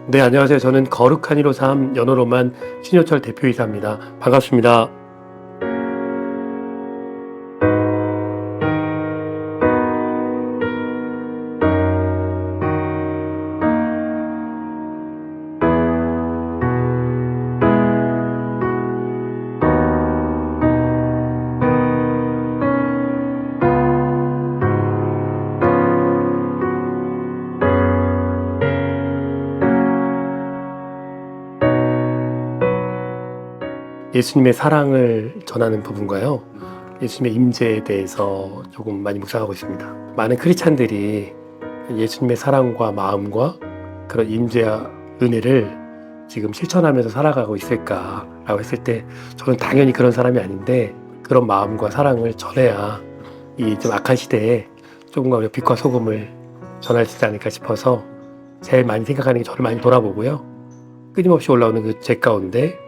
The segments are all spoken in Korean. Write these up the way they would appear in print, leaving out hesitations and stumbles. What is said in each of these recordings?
네, 안녕하세요. 저는 거룩한 이로 삶 연호로만 신효철 대표이사입니다. 반갑습니다. 예수님의 사랑을 전하는 부분과요. 예수님의 임재에 대해서 조금 많이 묵상하고 있습니다. 많은 크리스찬들이 예수님의 사랑과 마음과 그런 임재와 은혜를 지금 실천하면서 살아가고 있을까라고 했을 때 저는 당연히 그런 사람이 아닌데 그런 마음과 사랑을 전해야 이 좀 악한 시대에 조금과 우리가 빛과 소금을 전할 수 있지 않을까 싶어서 제일 많이 생각하는 게 저를 많이 돌아보고요. 끊임없이 올라오는 그 죄 가운데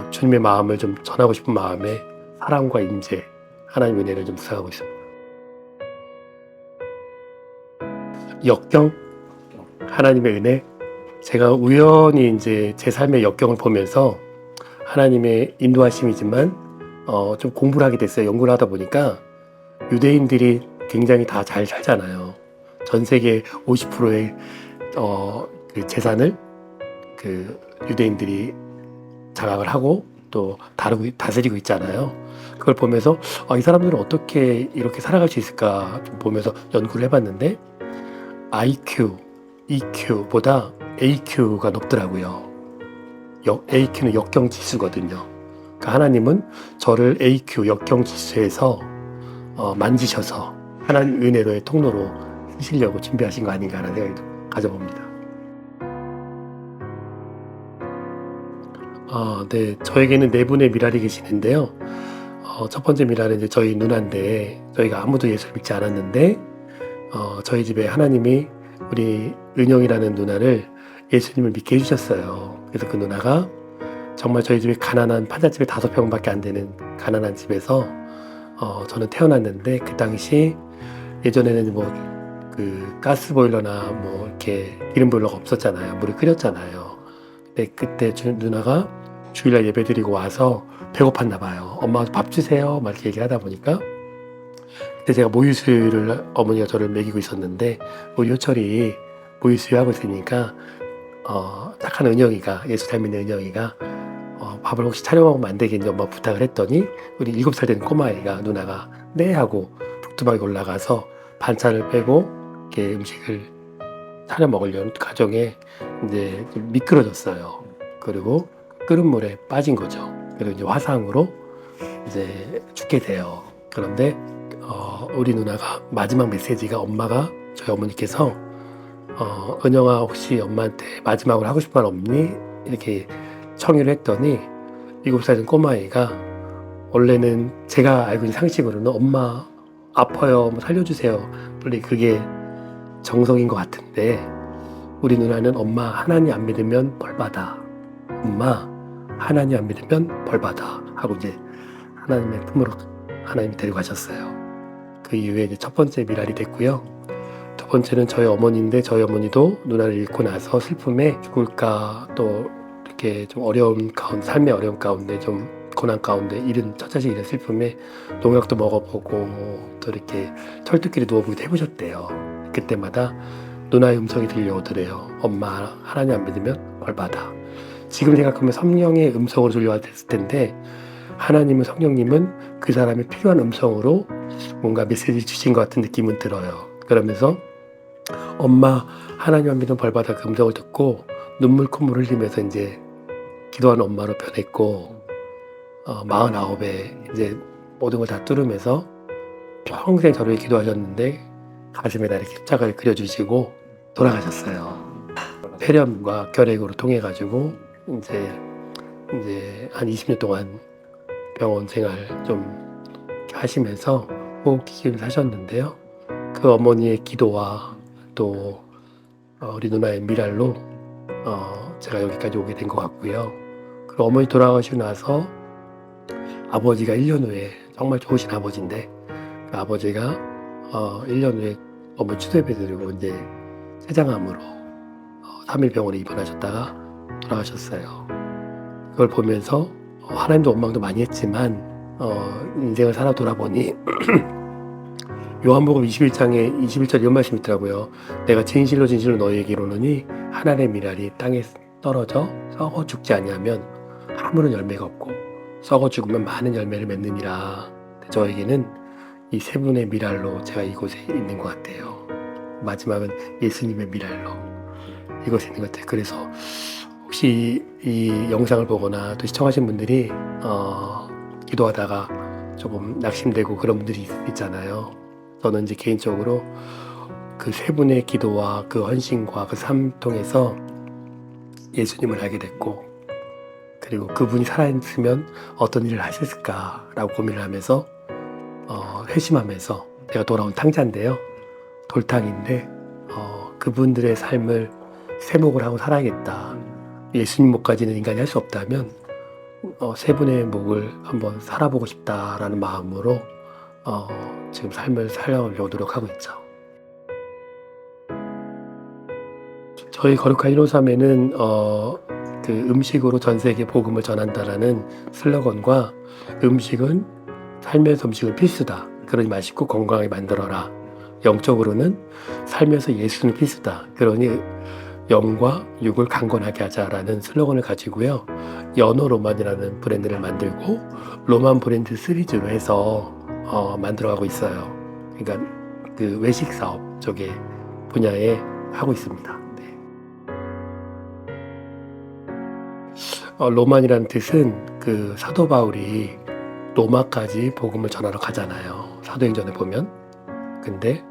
주님의 마음을 좀 전하고 싶은 마음에 사랑과 임재, 하나님 은혜를 좀 묵상하고 있습니다. 역경, 하나님의 은혜. 제가 우연히 이제 제 삶의 역경을 보면서 하나님의 인도하심이지만 좀 공부를 하게 됐어요. 연구를 하다 보니까 유대인들이 굉장히 다 잘 살잖아요. 전 세계 50%의 그 재산을 그 유대인들이 장악을 하고 또 다스리고 있잖아요. 그걸 보면서 이 사람들은 어떻게 이렇게 살아갈 수 있을까 좀 보면서 연구를 해봤는데 IQ, EQ보다 AQ가 높더라고요. AQ는 역경 지수거든요. 그러니까 하나님은 저를 AQ, 역경 지수에서 만지셔서 하나님 은혜로의 통로로 쓰시려고 준비하신 거 아닌가라는 생각이 가져봅니다. 네. 저에게는 네 분의 미랄이 계시는데요. 첫 번째 미랄은 이제 저희 누나인데 저희가 아무도 예수를 믿지 않았는데 저희 집에 하나님이 우리 은영이라는 누나를 예수님을 믿게 해주셨어요. 그래서 그 누나가 정말 저희 집에 가난한 판잣집에 5평밖에 안 되는 가난한 집에서 저는 태어났는데 그 당시 예전에는 뭐 그 가스 보일러나 뭐 이렇게 기름 보일러가 없었잖아요. 물을 끓였잖아요. 근데 그때 누나가 주일날 예배 드리고 와서 배고팠나 봐요. 엄마 밥 주세요. 막 이렇게 얘기를 하다 보니까 그때 제가 모유수유를 어머니가 저를 먹이고 있었는데 우리 효철이 모유수유 하고 있으니까 착한 은영이가 예수 잘 믿는 은영이가 밥을 혹시 차려 먹으면 안 되겠니 엄마 부탁을 했더니 우리 7살 되는 꼬마애가 누나가 네 하고 북두방에 올라가서 반찬을 빼고 이렇게 음식을 차려 먹으려는 과정에 이제 좀 미끄러졌어요. 그리고 끓은 물에 빠진 거죠. 그리고 이제 화상으로 이제 죽게 돼요. 그런데 우리 누나가 마지막 메시지가 엄마가 저희 어머니께서 은영아 혹시 엄마한테 마지막으로 하고 싶은 말 없니? 이렇게 청유를 했더니 7살 된 꼬마아이가 원래는 제가 알고 있는 상식으로는 엄마 아파요 뭐 살려주세요 원래 그게 정성인 것 같은데 우리 누나는 엄마 하나님 안 믿으면 벌받아 엄마 하나님 안 믿으면 벌받아 하고 이제 하나님의 품으로 하나님이 데리고 가셨어요. 그 이후에 이제 첫 번째 미랄이 됐고요. 두 번째는 저희 어머니인데 저희 어머니도 누나를 잃고 나서 슬픔에 죽을까 또 이렇게 좀 어려운 가운데 삶의 어려운 가운데 좀 고난 가운데 잃은 첫 자식 잃은 슬픔에 농약도 먹어보고 또 이렇게 철쭉길에 누워보기도 해보셨대요. 그때마다 누나의 음성이 들려오더래요. 엄마 하나님 안 믿으면 벌받아. 지금 생각하면 성령의 음성으로 들려왔을 텐데 하나님은 성령님은 그 사람의 필요한 음성으로 뭔가 메시지를 주신 것 같은 느낌은 들어요. 그러면서 엄마 하나님 안 믿으면 벌받아 그 음성을 듣고 눈물 콧물 흘리면서 이제 기도하는 엄마로 변했고 49에 이제 모든 걸 다 뚫으면서 평생 저를 기도하셨는데 가슴에다 이렇게 십자가를 그려주시고 돌아가셨어요. 폐렴과 결핵으로 통해 가지고 이제 한 20년 동안 병원 생활 좀 하시면서 호흡기를 사셨는데요. 그 어머니의 기도와 또 우리 누나의 미랄로 제가 여기까지 오게 된 것 같고요. 그리고 어머니 돌아가시고 나서 아버지가 1년 후에 정말 좋으신 아버지인데 그 아버지가 1년 후에 어머니 추도 예배 드리고 이제 췌장암으로 3일 병원에 입원하셨다가 돌아가셨어요. 그걸 보면서 하나님도 원망도 많이 했지만 인생을 살아 돌아보니 요한복음 21장에 21절 이런 말씀이 있더라고요. 내가 진실로 진실로 너희에게 이르노니 한 알의 미랄이 땅에 떨어져 썩어 죽지 아니하면 아무런 열매가 없고 썩어 죽으면 많은 열매를 맺느니라. 저에게는 이 세 분의 미랄로 제가 이곳에 있는 것 같아요. 마지막은 예수님의 미랄로 이곳에 있는 것 같아요. 그래서 혹시 이 영상을 보거나 또 시청하신 분들이 기도하다가 조금 낙심되고 그런 분들이 있잖아요. 저는 이제 개인적으로 그 세 분의 기도와 그 헌신과 그 삶 통해서 예수님을 알게 됐고, 그리고 그분이 살아있으면 어떤 일을 하셨을까라고 고민을 하면서 회심하면서 내가 돌아온 탕자인데요. 돌탕인데 그분들의 삶을 세목을 하고 살아야겠다. 예수님 목까지는 인간이 할 수 없다면 세 분의 목을 한번 살아보고 싶다라는 마음으로 지금 삶을 살아가려고 노력하고 있죠. 저희 거룩한 153에는 그 음식으로 전 세계 복음을 전한다라는 슬로건과 음식은 삶에서 음식은 필수다. 그러니 맛있고 건강하게 만들어라. 영적으로는 삶에서 예수는 필수다. 그러니 영과 육을 강건하게 하자라는 슬로건을 가지고요. 연어 로만이라는 브랜드를 만들고 로만 브랜드 시리즈로 해서 만들어가고 있어요. 그러니까 그 외식 사업 쪽에 분야에 하고 있습니다. 네. 로만이라는 뜻은 그 사도 바울이 로마까지 복음을 전하러 가잖아요. 사도행전에 보면. 근데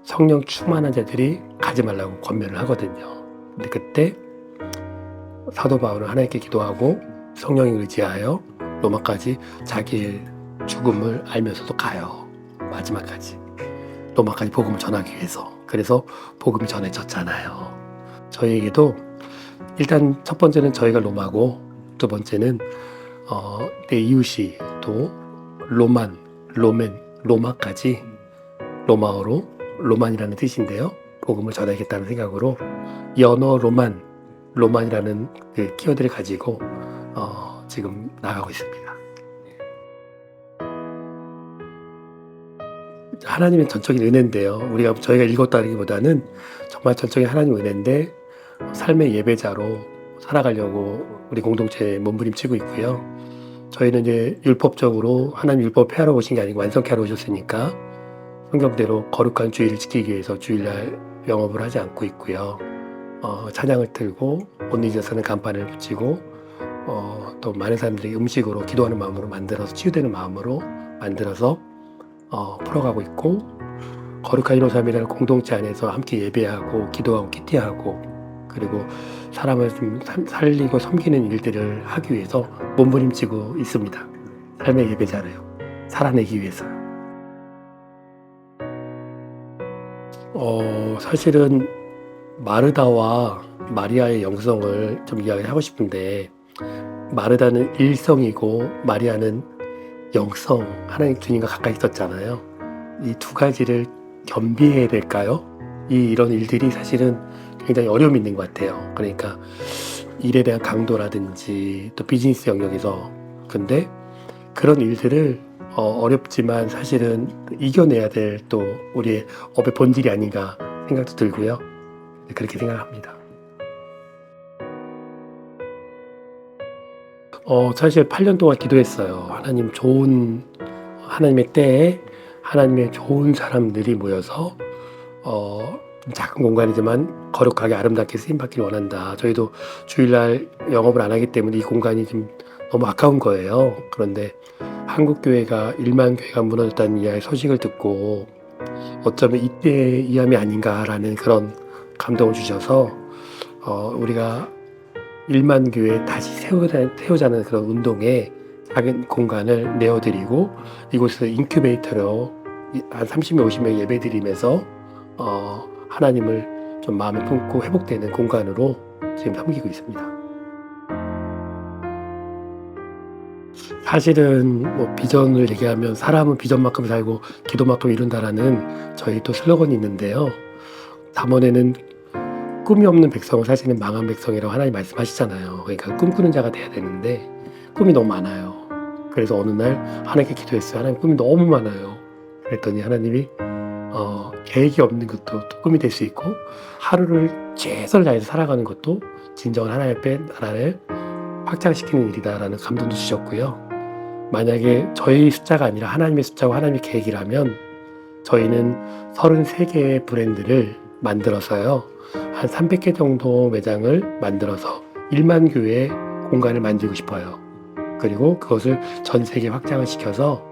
성령 충만한 자들이 가지 말라고 권면을 하거든요. 근데 그때 사도 바울은 하나님께 기도하고 성령에 의지하여 로마까지 자기의 죽음을 알면서도 가요. 마지막까지. 로마까지 복음을 전하기 위해서. 그래서 복음이 전해졌잖아요. 저희에게도 일단 첫 번째는 저희가 로마고, 두 번째는 내 이웃이 또 로마까지 로마어로 로만이라는 뜻인데요. 복음을 전하겠다는 생각으로 연어 로만이라는 그 키워드를 가지고 지금 나가고 있습니다. 하나님의 전적인 은혜인데요. 저희가 읽었다기보다는 정말 전적인 하나님 은혜인데 삶의 예배자로 살아가려고 우리 공동체에 몸부림치고 있고요. 저희는 이제 율법적으로 하나님 율법 폐하러 오신 게 아니고 완성케 하러 오셨으니까 성경대로 거룩한 주일을 지키기 위해서 주일날 영업을 하지 않고 있고요. 찬양을 틀고 옷 잊어서는 간판을 붙이고 또 많은 사람들이 음식으로 기도하는 마음으로 만들어서 치유되는 마음으로 만들어서 풀어가고 있고, 거룩한 153이라는 공동체 안에서 함께 예배하고 기도하고 키티하고 그리고 사람을 좀 살리고 섬기는 일들을 하기 위해서 몸부림치고 있습니다. 삶의 예배자래요. 살아내기 위해서요. 사실은 마르다와 마리아의 영성을 좀 이야기하고 싶은데, 마르다는 일성이고 마리아는 영성, 하나님 주님과 가까이 있었잖아요. 이 두 가지를 겸비해야 될까요? 이런 일들이 사실은 굉장히 어려움이 있는 것 같아요. 그러니까 일에 대한 강도라든지 또 비즈니스 영역에서. 근데 그런 일들을 어렵지만 사실은 이겨내야 될 또 우리의 업의 본질이 아닌가 생각도 들고요. 그렇게 생각합니다. 사실 8년 동안 기도했어요. 하나님의 때에 하나님의 좋은 사람들이 모여서 작은 공간이지만 거룩하게 아름답게 쓰임받기를 원한다. 저희도 주일날 영업을 안 하기 때문에 이 공간이 좀 너무 아까운 거예요. 그런데 한국교회가 1만 교회가 무너졌다는 이야기 소식을 듣고 어쩌면 이때의 이함이 아닌가라는 그런 감동을 주셔서 우리가 1만 교회 다시 세우자는 그런 운동에 작은 공간을 내어드리고 이곳에서 인큐베이터로 한 30명 50명 예배드리면서 하나님을 좀 마음에 품고 회복되는 공간으로 지금 섬기고 있습니다. 사실은 뭐 비전을 얘기하면 사람은 비전만큼 살고 기도만큼 이룬다라는 저희 또 슬로건이 있는데요. 담원에는 꿈이 없는 백성은 사실은 망한 백성이라고 하나님 말씀하시잖아요. 그러니까 꿈꾸는 자가 돼야 되는데 꿈이 너무 많아요. 그래서 어느 날 하나님께 기도했어요. 하나님, 꿈이 너무 많아요. 그랬더니 하나님이 계획이 없는 것도 또 꿈이 될 수 있고, 하루를 최선을 다해서 살아가는 것도 진정한 하나님 앞에 나라를 확장시키는 일이다라는 감동도 주셨고요. 만약에 저희 숫자가 아니라 하나님의 숫자와 하나님의 계획이라면 저희는 33개의 브랜드를 만들어서요, 한 300개 정도 매장을 만들어서 1만 교회 공간을 만들고 싶어요. 그리고 그것을 전 세계에 확장을 시켜서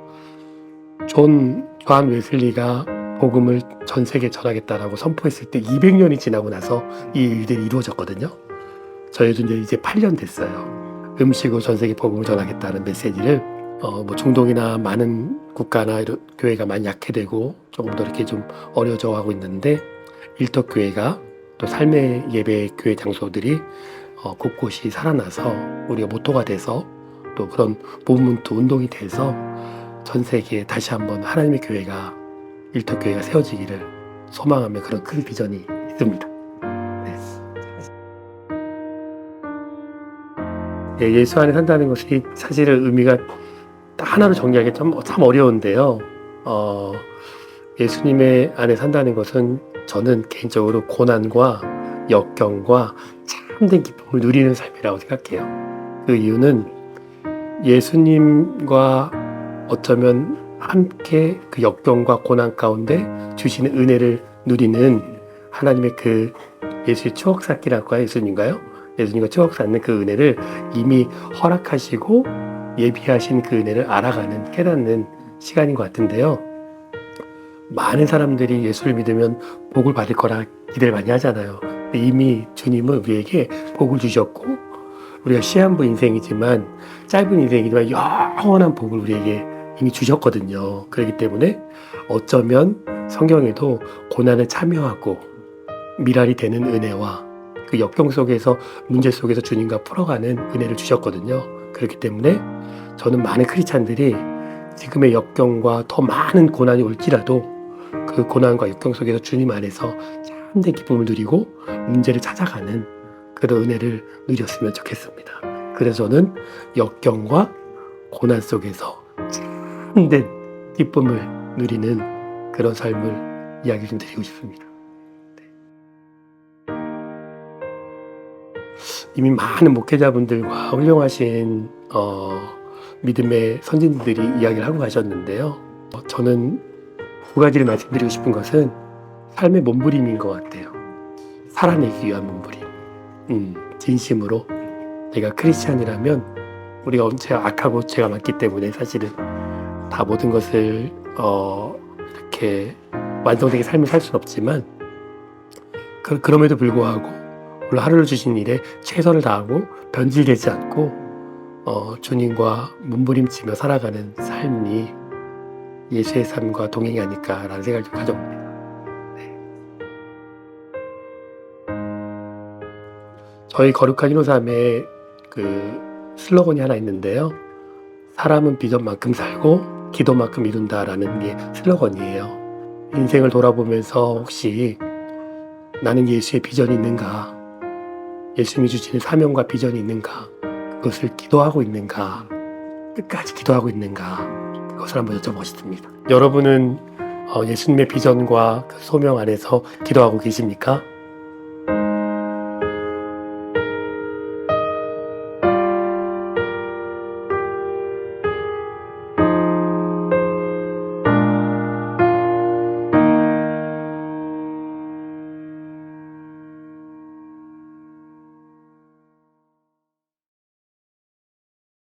존 웨슬리가 복음을 전 세계에 전하겠다라고 선포했을 때 200년이 지나고 나서 이 일들이 이루어졌거든요. 저희도 이제 8년 됐어요. 음식으로 전 세계 복음을 전하겠다는 메시지를 중동이나 많은 국가나 이런 교회가 많이 약해되고 조금 더 이렇게 좀 어려져 하고 있는데, 일터교회가 또 삶의 예배 교회 장소들이 곳곳이 살아나서 우리가 모토가 돼서 또 그런 무브먼트 운동이 돼서 전 세계에 다시 한번 하나님의 교회가, 일터교회가 세워지기를 소망하며 그런 큰 비전이 있습니다. 네. 예수 안에 산다는 것이 사실은 의미가 하나로 정리하기 참 어려운데요. 예수님의 안에 산다는 것은 저는 개인적으로 고난과 역경과 참된 기쁨을 누리는 삶이라고 생각해요. 그 이유는 예수님과 어쩌면 함께 그 역경과 고난 가운데 주시는 은혜를 누리는 하나님의 그 예수의 추억 쌓기라고 해요. 예수님과 추억 쌓는 그 은혜를 이미 허락하시고 예비하신 그 은혜를 알아가는, 깨닫는 시간인 것 같은데요. 많은 사람들이 예수를 믿으면 복을 받을 거라 기대를 많이 하잖아요. 이미 주님은 우리에게 복을 주셨고, 우리가 시한부 인생이지만, 짧은 인생이지만 영원한 복을 우리에게 이미 주셨거든요. 그렇기 때문에 어쩌면 성경에도 고난을 참여하고 미랄이 되는 은혜와 그 역경 속에서, 문제 속에서 주님과 풀어가는 은혜를 주셨거든요. 그렇기 때문에 저는 많은 크리스찬들이 지금의 역경과 더 많은 고난이 올지라도 그 고난과 역경 속에서 주님 안에서 참된 기쁨을 누리고 문제를 찾아가는 그런 은혜를 누렸으면 좋겠습니다. 그래서 저는 역경과 고난 속에서 참된 기쁨을 누리는 그런 삶을 이야기 좀 드리고 싶습니다. 이미 많은 목회자분들과 훌륭하신 믿음의 선진들이 이야기를 하고 가셨는데요. 저는 두 가지를 말씀드리고 싶은 것은 삶의 몸부림인 것 같아요. 살아내기 위한 몸부림. 진심으로 내가 크리스찬이라면 우리가 엄청 악하고 죄가 많기 때문에 사실은 다 모든 것을 이렇게 완성되게 삶을 살 수는 없지만, 그럼에도 불구하고 오늘 하루를 주신 일에 최선을 다하고 변질되지 않고 주님과 몸부림치며 살아가는 삶이 예수의 삶과 동행이 아닐까라는 생각을 좀 가져봅니다. 네. 저희 거룩한 인호삼에 그 슬로건이 하나 있는데요. 사람은 비전만큼 살고 기도만큼 이룬다라는 게 슬로건이에요. 인생을 돌아보면서 혹시 나는 예수의 비전이 있는가, 예수님이 주시는 사명과 비전이 있는가, 그것을 기도하고 있는가, 끝까지 기도하고 있는가, 그것을 한번 여쭤보고 싶습니다. 여러분은 예수님의 비전과 그 소명 안에서 기도하고 계십니까?